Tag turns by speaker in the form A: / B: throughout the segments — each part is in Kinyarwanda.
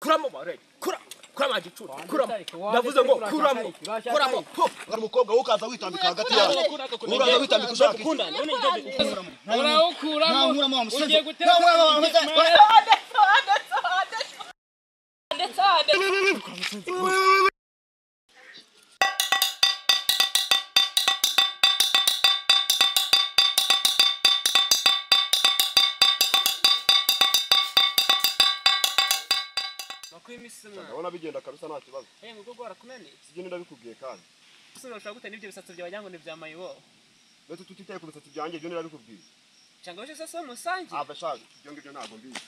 A: kuramo bare kurama gicuru kuramo ndavuze ngo kuramo ari umukobwa ukaza witambika hagati yawe uraza witambika ushaka urawukuramo ugiye gutera
B: Ndabona bigenda kabisa nta kibazo.
A: Ngo gwarakunani.
B: Sibyo ndabikubwiye kandi.
A: Usanga ushaka gute n'ibyo bisatsi by'abanyango ni byamayibo.
B: Beto tutitaye ku bisatsi byanjye byo ndabikubwiye.
A: Cyangwa wese sasa musange.
B: Abashaka ibyo ngibyo ntago mbizi.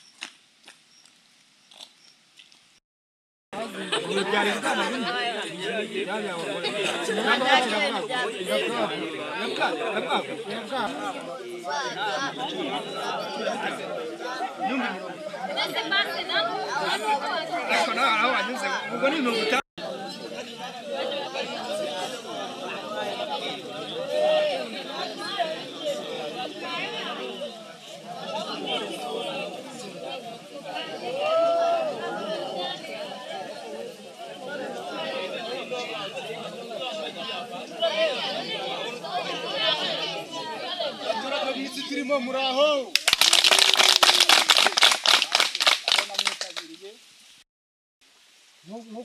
B: Turimo muraho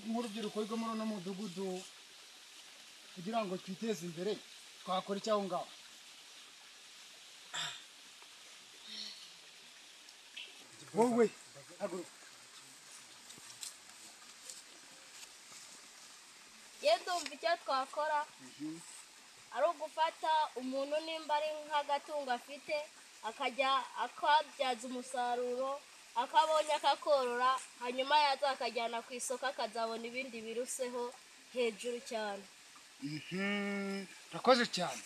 C: nk'urubyiruko rwo muri uno mudugudu kugira ngo twiteze imbere twakora icyaho ngaho wowe
D: ndumva icyo twakora ari ugufata umuntu nimba ari nk'agatungo afite akajya akabyaza umusaruro akabonye akakorora hanyuma yaza akajyana ku isoko akazabona ibindi biruseho hejuru cyane.
C: urakoze cyane.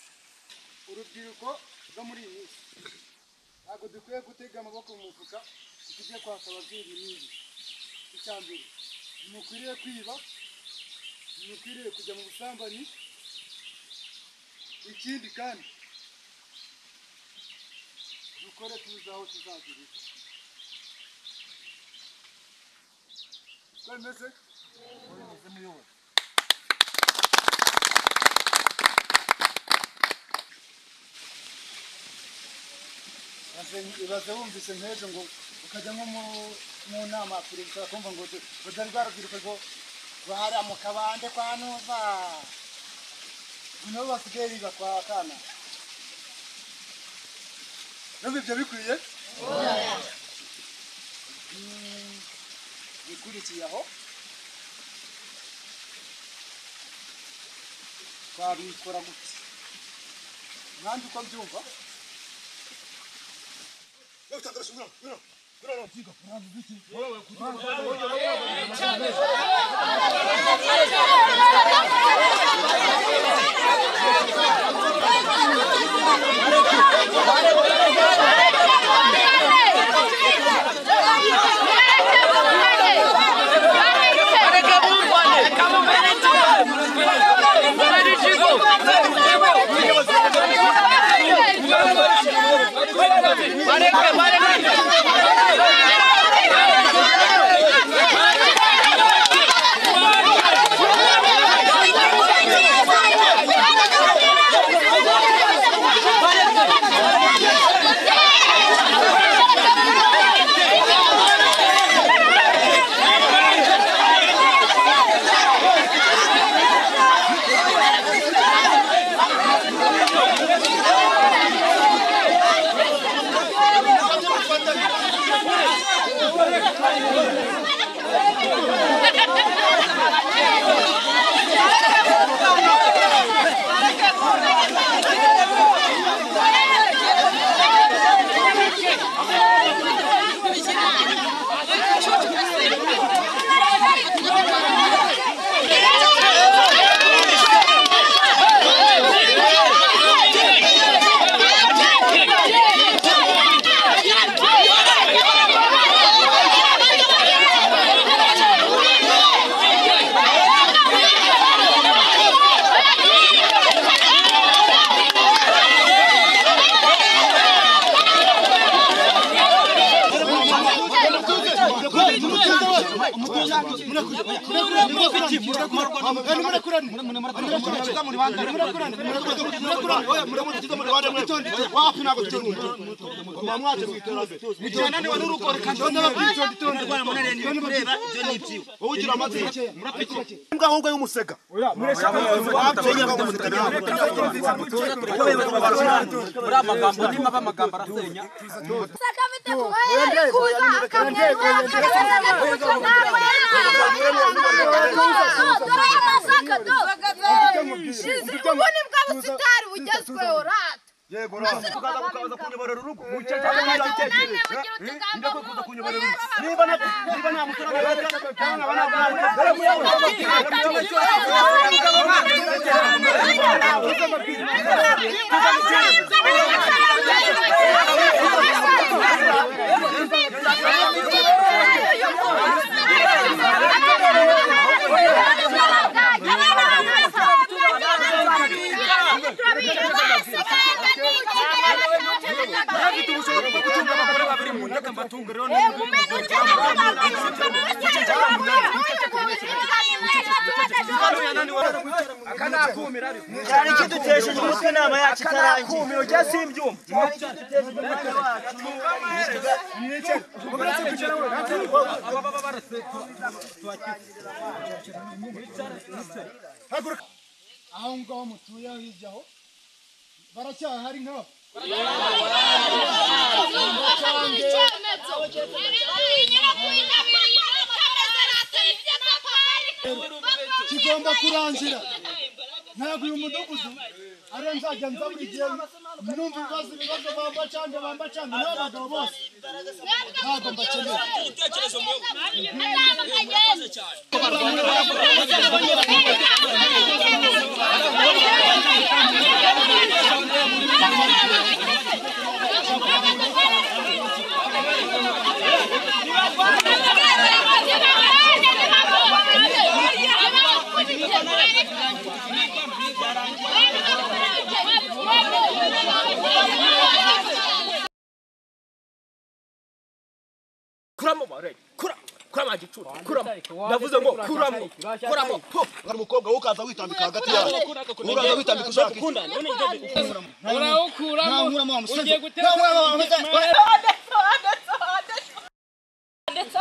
C: urubyiruko rwo muri iyi minsi ntabwo dukwiye gutega amaboko mu mufuka tujye kwaka ababyeyi n'ibi. icya mbere ntimukwiriye kwiba, ntimukwiriye kujya mu busambanyi. ikindi kandi dukore tuzi aho tuzagirira. twemeze muyobora. ibaze wumvise nk'ejo ngo ukajya nko mu nama perezida akumva ngo dore rwa rubyiruko rwo hariya mu kabande kwa Nova nabo basigaye biga kwa kana. Numva ibyo bikwiye bikurikiye aho twabikora gute nanjye uko mbyumva. aho ngaho mutuye hiryaho baracyahari nka kigomba kurangira ntabwo uyu mudugudu ariyo nzajya nza buri gihe numva ibibazo bambacanga n'abagabo bose ntabwo mbakeneye
A: kuramo bare kuramo gicucu kuramo ndavuze ngo kuramo ari umukobwa ukaza witambika hagati yawe uraza witambika ushaka
E: urawukuramo ugiye gutera ndetse